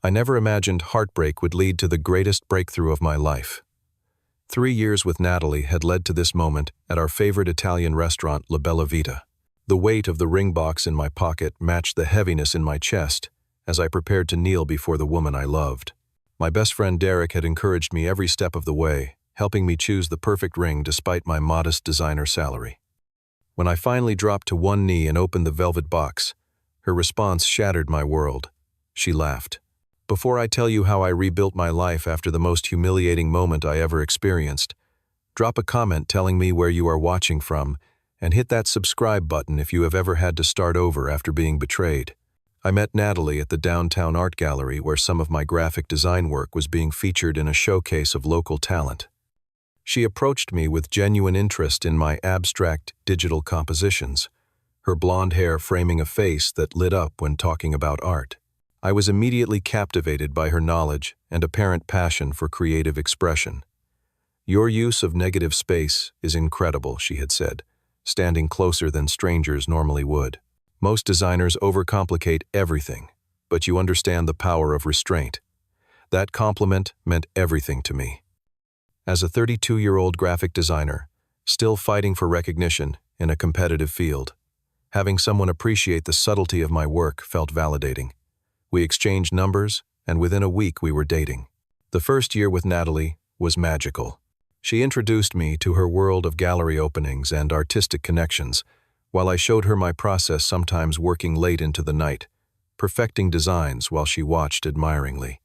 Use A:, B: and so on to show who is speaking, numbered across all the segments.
A: I never imagined heartbreak would lead to the greatest breakthrough of my life. 3 years with Natalie had led to this moment at our favorite Italian restaurant, La Bella Vita. The weight of the ring box in my pocket matched the heaviness in my chest as I prepared to kneel before the woman I loved. My best friend Derek had encouraged me every step of the way, helping me choose the perfect ring despite my modest designer salary. When I finally dropped to one knee and opened the velvet box, her response shattered my world. She laughed. Before I tell you how I rebuilt my life after the most humiliating moment I ever experienced, drop a comment telling me where you are watching from, and hit that subscribe button if you have ever had to start over after being betrayed. I met Natalie at the downtown art gallery where some of my graphic design work was being featured in a showcase of local talent. She approached me with genuine interest in my abstract digital compositions, her blonde hair framing a face that lit up when talking about art. I was immediately captivated by her knowledge and apparent passion for creative expression. "Your use of negative space is incredible," she had said, standing closer than strangers normally would. "Most designers overcomplicate everything, but you understand the power of restraint." That compliment meant everything to me. As a 32-year-old graphic designer, still fighting for recognition in a competitive field, having someone appreciate the subtlety of my work felt validating. We exchanged numbers, and within a week we were dating. The first year with Natalie was magical. She introduced me to her world of gallery openings and artistic connections, while I showed her my process, sometimes working late into the night, perfecting designs while she watched admiringly.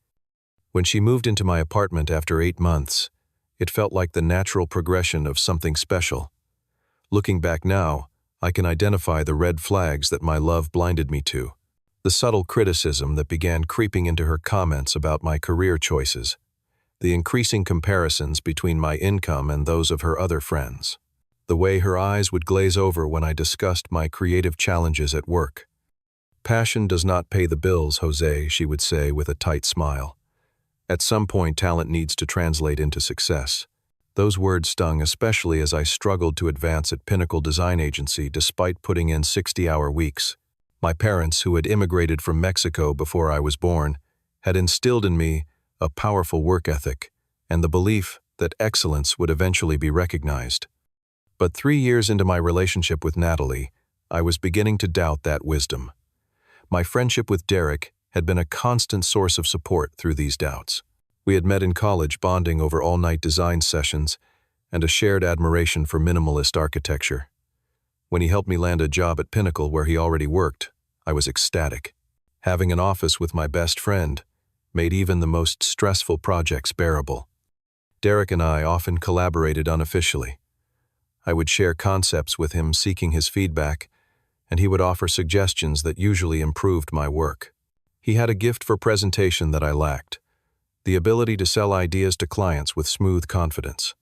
A: When she moved into my apartment after 8 months, it felt like the natural progression of something special. Looking back now, I can identify the red flags that my love blinded me to. The subtle criticism that began creeping into her comments about my career choices, the increasing comparisons between my income and those of her other friends, the way her eyes would glaze over when I discussed my creative challenges at work. "Passion does not pay the bills, Jose," she would say with a tight smile. "At some point, talent needs to translate into success." Those words stung, especially as I struggled to advance at Pinnacle Design Agency despite putting in 60-hour weeks. My parents, who had immigrated from Mexico before I was born, had instilled in me a powerful work ethic and the belief that excellence would eventually be recognized. But 3 years into my relationship with Natalie, I was beginning to doubt that wisdom. My friendship with Derek had been a constant source of support through these doubts. We had met in college, bonding over all-night design sessions and a shared admiration for minimalist architecture. When he helped me land a job at Pinnacle where he already worked, I was ecstatic. Having an office with my best friend made even the most stressful projects bearable. Derek and I often collaborated unofficially. I would share concepts with him, seeking his feedback, and he would offer suggestions that usually improved my work. He had a gift for presentation that I lacked, the ability to sell ideas to clients with smooth confidence.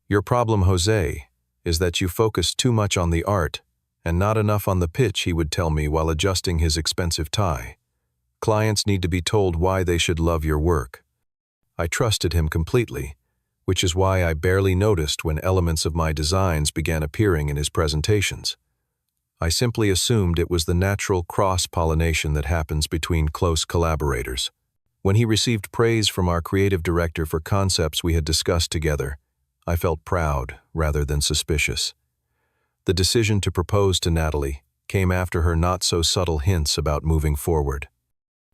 A: "Your problem, Jose, is that you focus too much on the art and not enough on the pitch," he would tell me while adjusting his expensive tie. "Clients need to be told why they should love your work." I trusted him completely, which is why I barely noticed when elements of my designs began appearing in his presentations. I simply assumed it was the natural cross-pollination that happens between close collaborators. When he received praise from our creative director for concepts we had discussed together, I felt proud rather than suspicious. The decision to propose to Natalie came after her not-so-subtle hints about moving forward.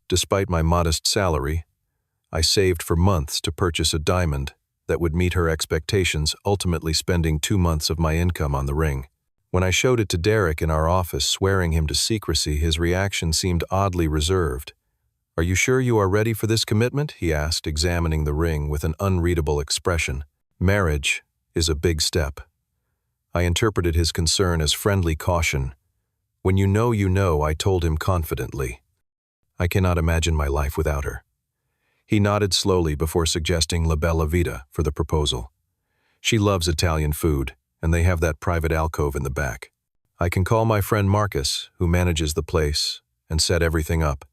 A: Despite my modest salary, I saved for months to purchase a diamond that would meet her expectations, ultimately spending 2 months of my income on the ring. When I showed it to Derek in our office, swearing him to secrecy, his reaction seemed oddly reserved. "Are you sure you are ready for this commitment?" he asked, examining the ring with an unreadable expression. "Marriage is a big step." I interpreted his concern as friendly caution. "When you know," I told him confidently. "I cannot imagine my life without her." He nodded slowly before suggesting La Bella Vita for the proposal. "She loves Italian food, and they have that private alcove in the back. I can call my friend Marcus, who manages the place, and set everything up."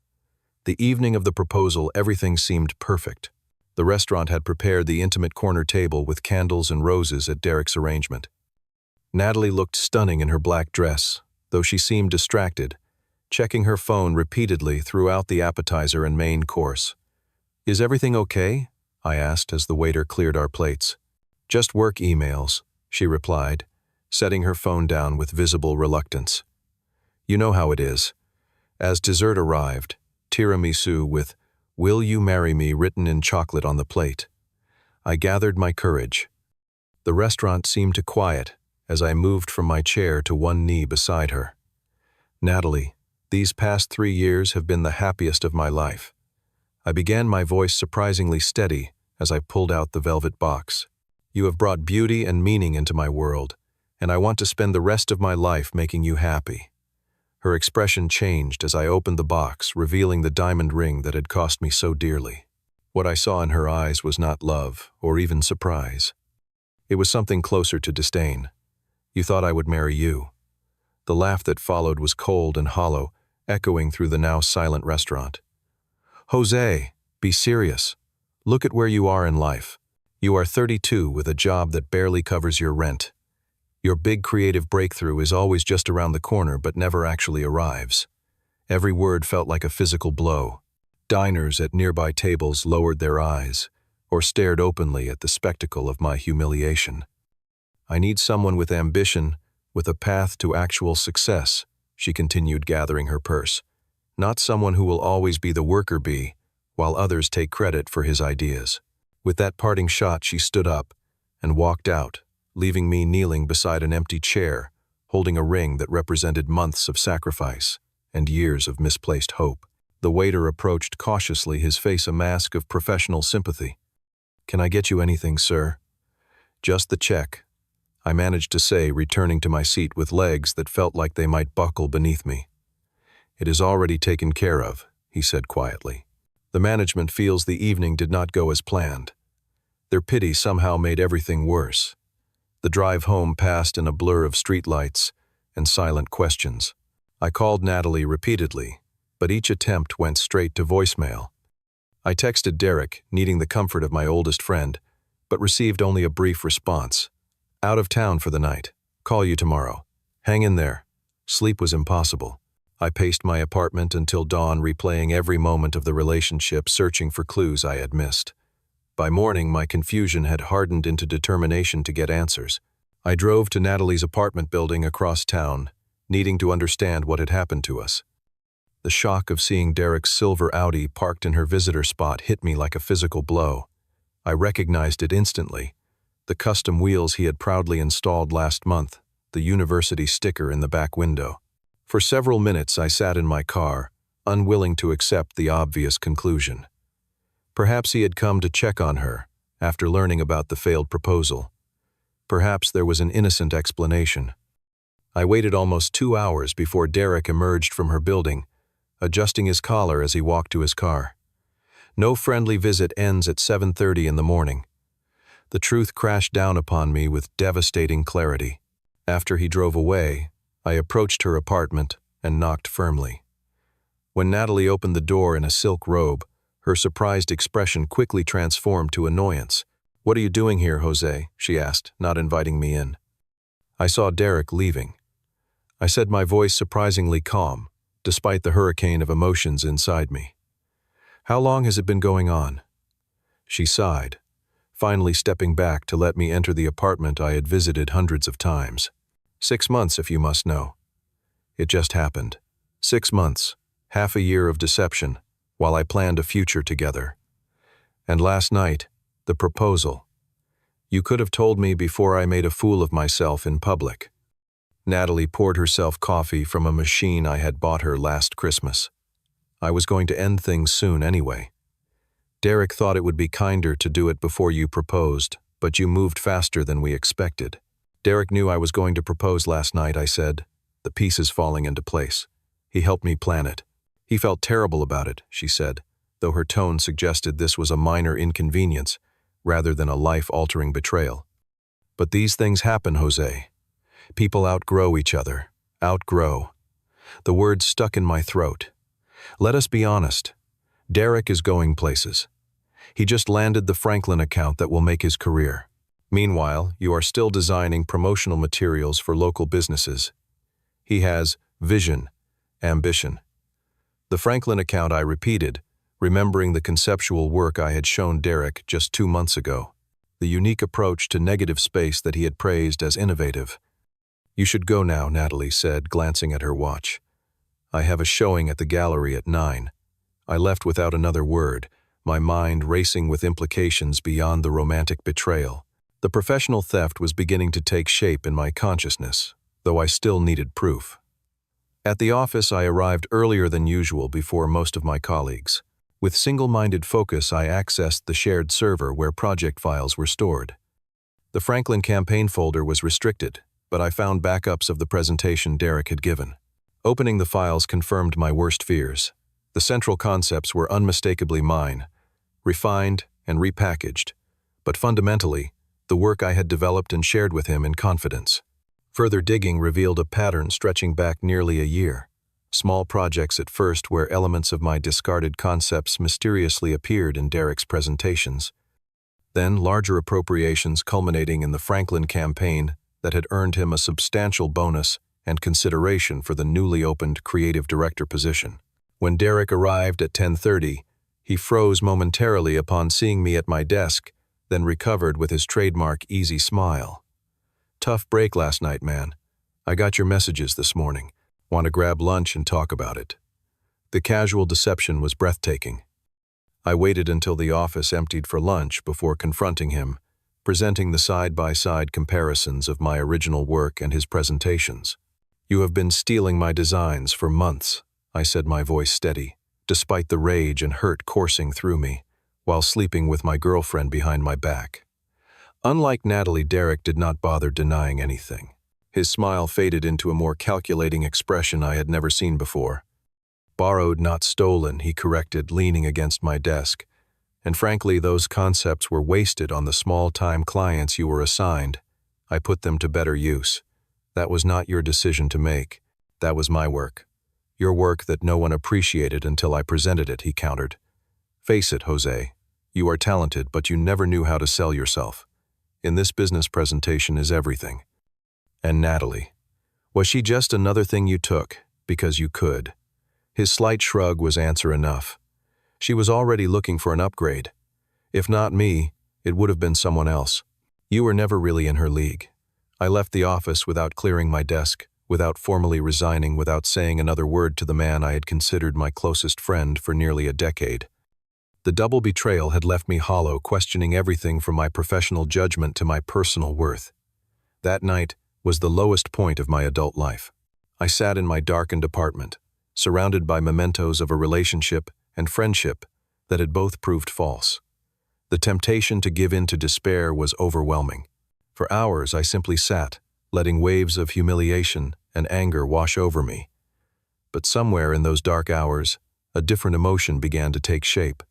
A: The evening of the proposal, everything seemed perfect. The restaurant had prepared the intimate corner table with candles and roses at Derek's arrangement. Natalie looked stunning in her black dress, though she seemed distracted, checking her phone repeatedly throughout the appetizer and main course. "Is everything okay?" I asked as the waiter cleared our plates. "Just work emails," she replied, setting her phone down with visible reluctance. "You know how it is." As dessert arrived, tiramisu with "Will you marry me" written in chocolate on the plate, I gathered my courage. The restaurant seemed to quiet as I moved from my chair to one knee beside her. "Natalie, these past 3 years have been the happiest of my life." I began, my voice surprisingly steady as I pulled out the velvet box. "You have brought beauty and meaning into my world, and I want to spend the rest of my life making you happy." Her expression changed as I opened the box, revealing the diamond ring that had cost me so dearly. What I saw in her eyes was not love or even surprise. It was something closer to disdain. "You thought I would marry you." The laugh that followed was cold and hollow, echoing through the now silent restaurant. "Jose, be serious. Look at where you are in life. You are 32 with a job that barely covers your rent. Your big creative breakthrough is always just around the corner but never actually arrives." Every word felt like a physical blow. Diners at nearby tables lowered their eyes or stared openly at the spectacle of my humiliation. "I need someone with ambition, with a path to actual success," she continued, gathering her purse. "Not someone who will always be the worker bee, while others take credit for his ideas." With that parting shot, she stood up and walked out, leaving me kneeling beside an empty chair, holding a ring that represented months of sacrifice and years of misplaced hope. The waiter approached cautiously, his face a mask of professional sympathy. "Can I get you anything, sir?" "Just the check," I managed to say, returning to my seat with legs that felt like they might buckle beneath me. "It is already taken care of," he said quietly. "The management feels the evening did not go as planned. Their pity somehow made everything worse." The drive home passed in a blur of streetlights and silent questions. I called Natalie repeatedly, but each attempt went straight to voicemail. I texted Derek, needing the comfort of my oldest friend, but received only a brief response. "Out of town for the night. Call you tomorrow. Hang in there." Sleep was impossible. I paced my apartment until dawn, replaying every moment of the relationship, searching for clues I had missed. By morning, my confusion had hardened into determination to get answers. I drove to Natalie's apartment building across town, needing to understand what had happened to us. The shock of seeing Derek's silver Audi parked in her visitor spot hit me like a physical blow. I recognized it instantly. The custom wheels he had proudly installed last month, the university sticker in the back window. For several minutes I sat in my car, unwilling to accept the obvious conclusion. Perhaps he had come to check on her, after learning about the failed proposal. Perhaps there was an innocent explanation. I waited almost 2 hours before Derek emerged from her building, adjusting his collar as he walked to his car. No friendly visit ends at 7:30 in the morning. The truth crashed down upon me with devastating clarity. After he drove away, I approached her apartment and knocked firmly. When Natalie opened the door in a silk robe, her surprised expression quickly transformed to annoyance. "What are you doing here, Jose?" she asked, not inviting me in. I saw Derek leaving. I said, my voice surprisingly calm, despite the hurricane of emotions inside me. "How long has it been going on?" She sighed, finally stepping back to let me enter the apartment I had visited hundreds of times. 6 months, if you must know." It just happened. 6 months, half a year of deception, while I planned a future together. And last night, the proposal. "You could have told me before I made a fool of myself in public." Natalie poured herself coffee from a machine I had bought her last Christmas. "I was going to end things soon anyway. Derek thought it would be kinder to do it before you proposed, but you moved faster than we expected." "Derek knew I was going to propose last night," I said, the pieces falling into place. "He helped me plan it." "He felt terrible about it," she said, though her tone suggested this was a minor inconvenience rather than a life-altering betrayal. "But these things happen, Jose. People outgrow each other. Outgrow." The words stuck in my throat. Let us be honest. Derek is going places. He just landed the Franklin account that will make his career. Meanwhile, you are still designing promotional materials for local businesses. He has vision, ambition. The Franklin account, I repeated, remembering the conceptual work I had shown Derek just 2 months ago, the unique approach to negative space that he had praised as innovative. "You should go now," Natalie said, glancing at her watch. "I have a showing at the gallery at 9. I left without another word, my mind racing with implications beyond the romantic betrayal. The professional theft was beginning to take shape in my consciousness, though I still needed proof. At the office, I arrived earlier than usual before most of my colleagues. With single-minded focus, I accessed the shared server where project files were stored. The Franklin campaign folder was restricted, but I found backups of the presentation Derek had given. Opening the files confirmed my worst fears. The central concepts were unmistakably mine, refined and repackaged, but fundamentally, the work I had developed and shared with him in confidence. Further digging revealed a pattern stretching back nearly a year. Small projects at first where elements of my discarded concepts mysteriously appeared in Derek's presentations. Then larger appropriations culminating in the Franklin campaign that had earned him a substantial bonus and consideration for the newly opened creative director position. When Derek arrived at 10:30, he froze momentarily upon seeing me at my desk, then recovered with his trademark easy smile. "Tough break last night, man. I got your messages this morning. Want to grab lunch and talk about it." The casual deception was breathtaking. I waited until the office emptied for lunch before confronting him, presenting the side-by-side comparisons of my original work and his presentations. "You have been stealing my designs for months," I said, my voice steady, despite the rage and hurt coursing through me, while sleeping with my girlfriend behind my back. Unlike Natalie, Derek did not bother denying anything. His smile faded into a more calculating expression I had never seen before. "Borrowed, not stolen," he corrected, leaning against my desk. "And frankly, those concepts were wasted on the small-time clients you were assigned. I put them to better use. That was not your decision to make. That was my work. Your work that no one appreciated until I presented it," he countered. "Face it, Jose. You are talented, but you never knew how to sell yourself. In this business, presentation is everything." And Natalie. Was she just another thing you took, because you could? His slight shrug was answer enough. She was already looking for an upgrade. If not me, it would have been someone else. You were never really in her league. I left the office without clearing my desk, without formally resigning, without saying another word to the man I had considered my closest friend for nearly a decade. The double betrayal had left me hollow, questioning everything from my professional judgment to my personal worth. That night was the lowest point of my adult life. I sat in my darkened apartment, surrounded by mementos of a relationship and friendship that had both proved false. The temptation to give in to despair was overwhelming. For hours I simply sat, letting waves of humiliation and anger wash over me. But somewhere in those dark hours, a different emotion began to take shape.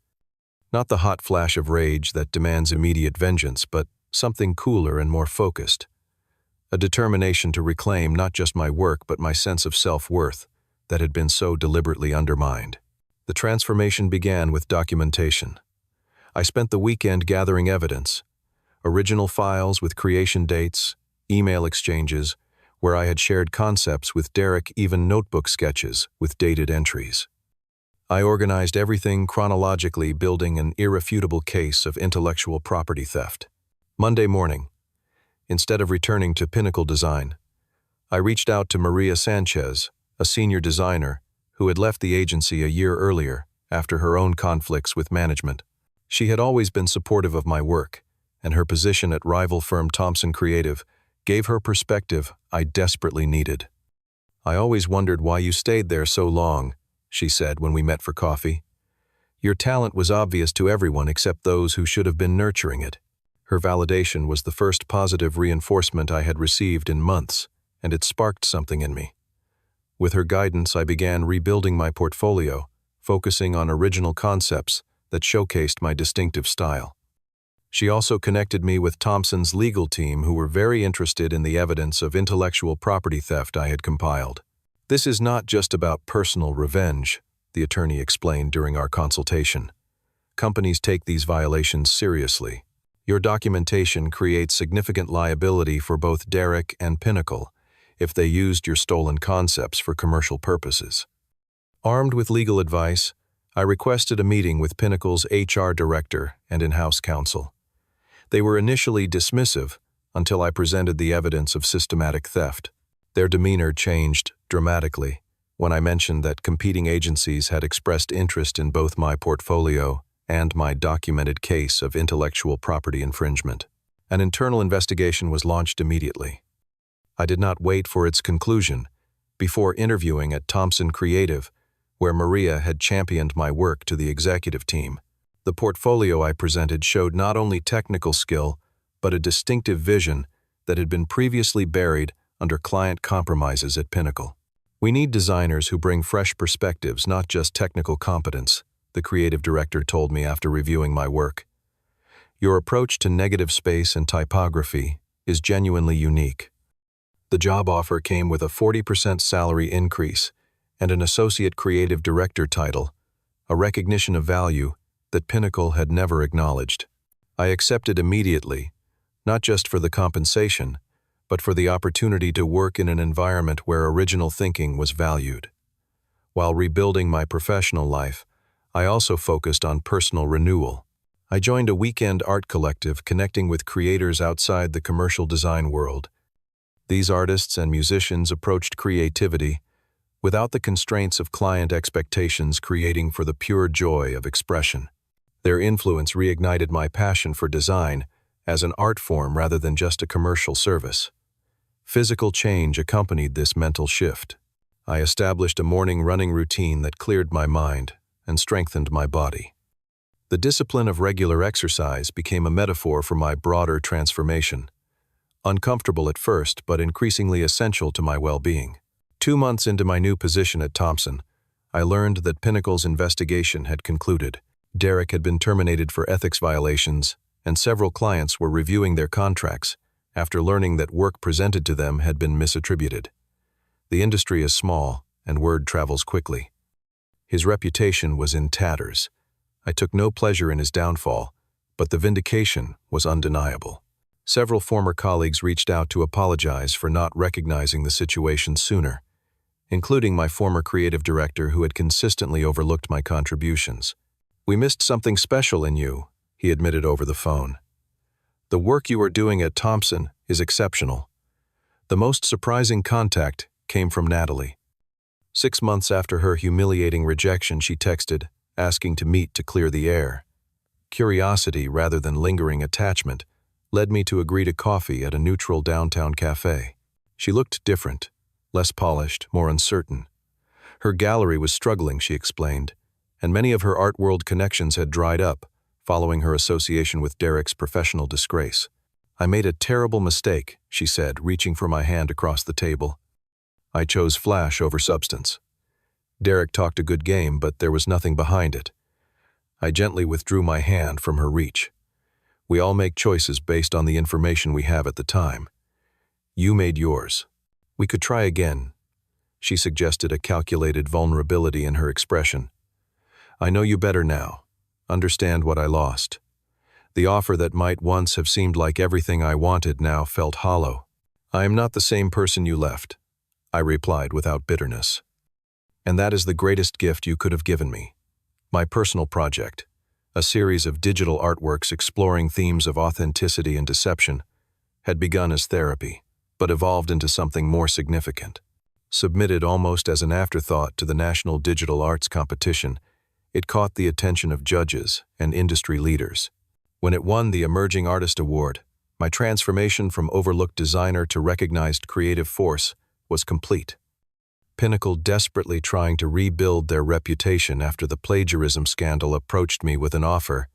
A: Not the hot flash of rage that demands immediate vengeance, but something cooler and more focused. A determination to reclaim not just my work but my sense of self-worth that had been so deliberately undermined. The transformation began with documentation. I spent the weekend gathering evidence, original files with creation dates, email exchanges, where I had shared concepts with Derek, even notebook sketches with dated entries. I organized everything chronologically, building an irrefutable case of intellectual property theft. Monday morning, instead of returning to Pinnacle Design, I reached out to Maria Sanchez, a senior designer who had left the agency a year earlier after her own conflicts with management. She had always been supportive of my work, and her position at rival firm Thompson Creative gave her perspective I desperately needed. "I always wondered why you stayed there so long," she said when we met for coffee. "Your talent was obvious to everyone except those who should have been nurturing it." Her validation was the first positive reinforcement I had received in months, and it sparked something in me. With her guidance, I began rebuilding my portfolio, focusing on original concepts that showcased my distinctive style. She also connected me with Thompson's legal team, who were very interested in the evidence of intellectual property theft I had compiled. "This is not just about personal revenge," the attorney explained during our consultation. "Companies take these violations seriously. Your documentation creates significant liability for both Derek and Pinnacle if they used your stolen concepts for commercial purposes." Armed with legal advice, I requested a meeting with Pinnacle's HR director and in-house counsel. They were initially dismissive until I presented the evidence of systematic theft. Their demeanor changed dramatically when I mentioned that competing agencies had expressed interest in both my portfolio and my documented case of intellectual property infringement. An internal investigation was launched immediately. I did not wait for its conclusion before interviewing at Thompson Creative, where Maria had championed my work to the executive team. The portfolio I presented showed not only technical skill, but a distinctive vision that had been previously buried under client compromises at Pinnacle. "We need designers who bring fresh perspectives, not just technical competence," the creative director told me after reviewing my work. "Your approach to negative space and typography is genuinely unique." The job offer came with a 40% salary increase and an associate creative director title, a recognition of value that Pinnacle had never acknowledged. I accepted immediately, not just for the compensation, but for the opportunity to work in an environment where original thinking was valued. While rebuilding my professional life, I also focused on personal renewal. I joined a weekend art collective connecting with creators outside the commercial design world. These artists and musicians approached creativity without the constraints of client expectations, creating for the pure joy of expression. Their influence reignited my passion for design as an art form rather than just a commercial service. Physical change accompanied this mental shift. I established a morning running routine that cleared my mind and strengthened my body. The discipline of regular exercise became a metaphor for my broader transformation. Uncomfortable at first, but increasingly essential to my well-being. 2 months into my new position at Thompson, I learned that Pinnacle's investigation had concluded. Derek had been terminated for ethics violations, and several clients were reviewing their contracts after learning that work presented to them had been misattributed. The industry is small, and word travels quickly. His reputation was in tatters. I took no pleasure in his downfall, but the vindication was undeniable. Several former colleagues reached out to apologize for not recognizing the situation sooner, including my former creative director who had consistently overlooked my contributions. "We missed something special in you," he admitted over the phone. "The work you are doing at Thompson is exceptional." The most surprising contact came from Natalie. 6 months after her humiliating rejection, she texted, asking to meet to clear the air. Curiosity rather than lingering attachment led me to agree to coffee at a neutral downtown cafe. She looked different, less polished, more uncertain. Her gallery was struggling, she explained, and many of her art world connections had dried up following her association with Derek's professional disgrace. "I made a terrible mistake," she said, reaching for my hand across the table. "I chose flash over substance. Derek talked a good game, but there was nothing behind it." I gently withdrew my hand from her reach. "We all make choices based on the information we have at the time. You made yours. We could try again." She suggested a calculated vulnerability in her expression. "I know you better now. Understand what I lost. The offer that might once have seemed like everything I wanted now felt hollow." "I am not the same person you left," I replied without bitterness. "And that is the greatest gift you could have given me. My personal project, a series of digital artworks exploring themes of authenticity and deception, had begun as therapy, but evolved into something more significant. Submitted almost as an afterthought to the National Digital Arts Competition, it caught the attention of judges and industry leaders. When it won the Emerging Artist Award, my transformation from overlooked designer to recognized creative force was complete. Pinnacle, desperately trying to rebuild their reputation after the plagiarism scandal, approached me with an offer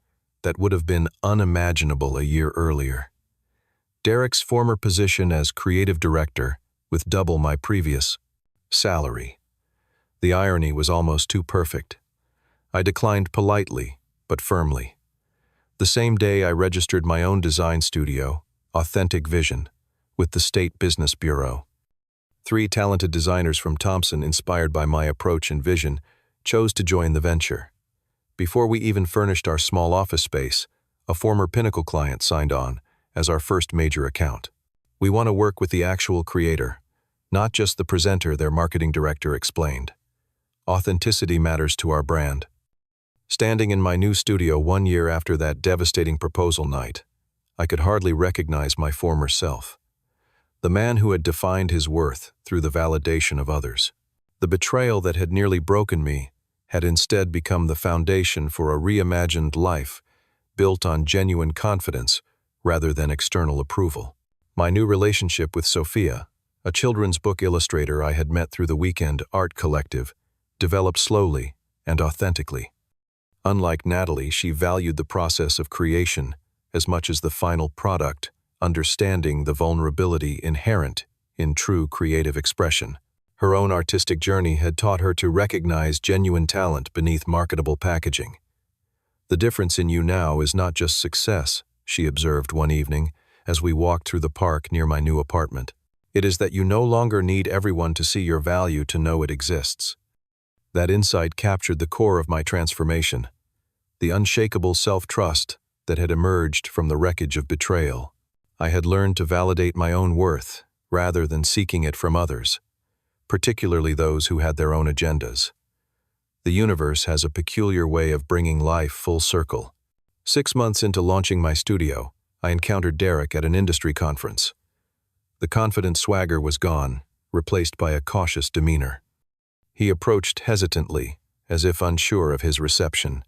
A: that would have been unimaginable a year earlier. Derek's former position as creative director, with double my previous salary. The irony was almost too perfect. I declined politely, but firmly. The same day I registered my own design studio, Authentic Vision, with the State Business Bureau. 3 talented designers from Thompson, inspired by my approach and vision, chose to join the venture. Before we even furnished our small office space, a former Pinnacle client signed on as our first major account. "We want to work with the actual creator, not just the presenter," their marketing director explained. "Authenticity matters to our brand." Standing in my new studio 1 year after that devastating proposal night, I could hardly recognize my former self. The man who had defined his worth through the validation of others. The betrayal that had nearly broken me had instead become the foundation for a reimagined life built on genuine confidence rather than external approval. My new relationship with Sophia, a children's book illustrator I had met through the weekend art collective, developed slowly and authentically. Unlike Natalie, she valued the process of creation as much as the final product, understanding the vulnerability inherent in true creative expression. Her own artistic journey had taught her to recognize genuine talent beneath marketable packaging. "The difference in you now is not just success," she observed one evening as we walked through the park near my new apartment. "It is that you no longer need everyone to see your value to know it exists." That insight captured the core of my transformation, the unshakable self-trust that had emerged from the wreckage of betrayal. I had learned to validate my own worth rather than seeking it from others, particularly those who had their own agendas. The universe has a peculiar way of bringing life full circle. 6 months into launching my studio, I encountered Derek at an industry conference. The confident swagger was gone, replaced by a cautious demeanor. He approached hesitantly, as if unsure of his reception.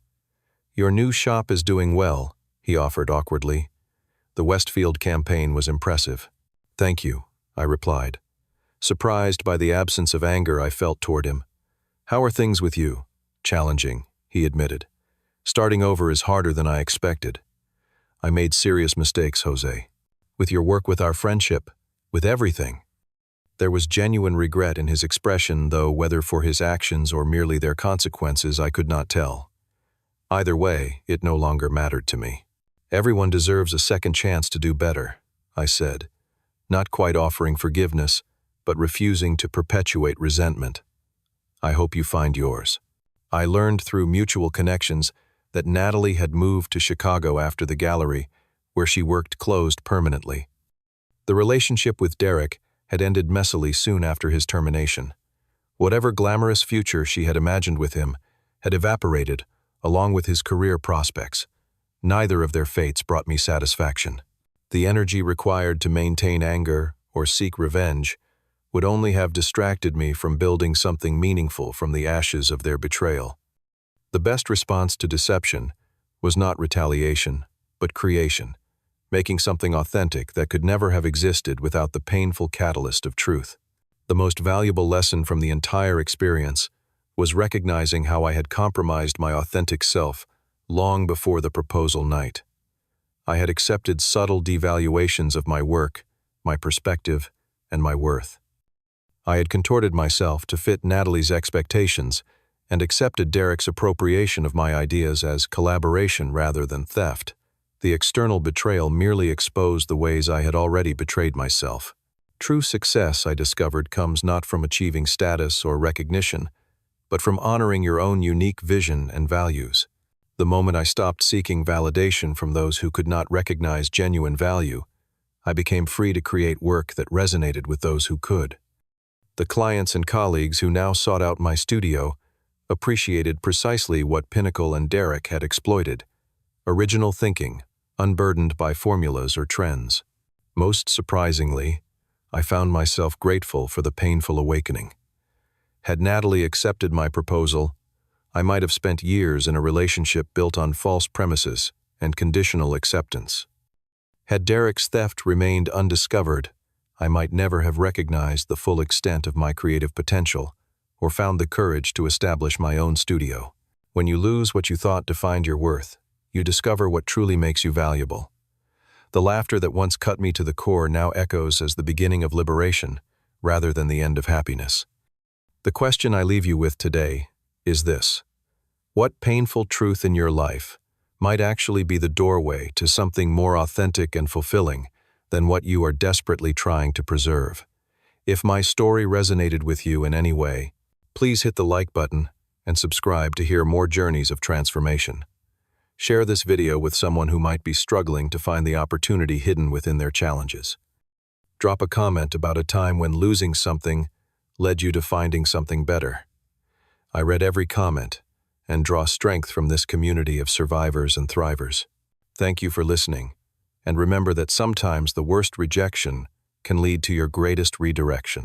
A: "Your new shop is doing well," he offered awkwardly. The Westfield campaign was impressive. "Thank you," I replied, surprised by the absence of anger I felt toward him. "How are things with you?" "Challenging," he admitted. "Starting over is harder than I expected. I made serious mistakes, Jose. With your work, with our friendship, with everything." There was genuine regret in his expression, though whether for his actions or merely their consequences I could not tell. Either way, it no longer mattered to me. "Everyone deserves a second chance to do better," I said, not quite offering forgiveness, but refusing to perpetuate resentment. "I hope you find yours." I learned through mutual connections that Natalie had moved to Chicago after the gallery, where she worked closed permanently. The relationship with Derek had ended messily soon after his termination. Whatever glamorous future she had imagined with him had evaporated, along with his career prospects. Neither of their fates brought me satisfaction. The energy required to maintain anger or seek revenge would only have distracted me from building something meaningful from the ashes of their betrayal. The best response to deception was not retaliation, but creation, making something authentic that could never have existed without the painful catalyst of truth. The most valuable lesson from the entire experience was recognizing how I had compromised my authentic self long before the proposal night. I had accepted subtle devaluations of my work, my perspective, and my worth. I had contorted myself to fit Natalie's expectations and accepted Derek's appropriation of my ideas as collaboration rather than theft. The external betrayal merely exposed the ways I had already betrayed myself. True success, I discovered, comes not from achieving status or recognition, but from honoring your own unique vision and values. The moment I stopped seeking validation from those who could not recognize genuine value, I became free to create work that resonated with those who could. The clients and colleagues who now sought out my studio appreciated precisely what Pinnacle and Derek had exploited: original thinking, unburdened by formulas or trends. Most surprisingly, I found myself grateful for the painful awakening. Had Natalie accepted my proposal, I might have spent years in a relationship built on false premises and conditional acceptance. Had Derek's theft remained undiscovered, I might never have recognized the full extent of my creative potential or found the courage to establish my own studio. When you lose what you thought defined your worth, you discover what truly makes you valuable. The laughter that once cut me to the core now echoes as the beginning of liberation rather than the end of happiness. The question I leave you with today is this: what painful truth in your life might actually be the doorway to something more authentic and fulfilling than what you are desperately trying to preserve? If my story resonated with you in any way, please hit the like button and subscribe to hear more journeys of transformation. Share this video with someone who might be struggling to find the opportunity hidden within their challenges. Drop a comment about a time when losing something led you to finding something better. I read every comment, and draw strength from this community of survivors and thrivers. Thank you for listening, and remember that sometimes the worst rejection can lead to your greatest redirection.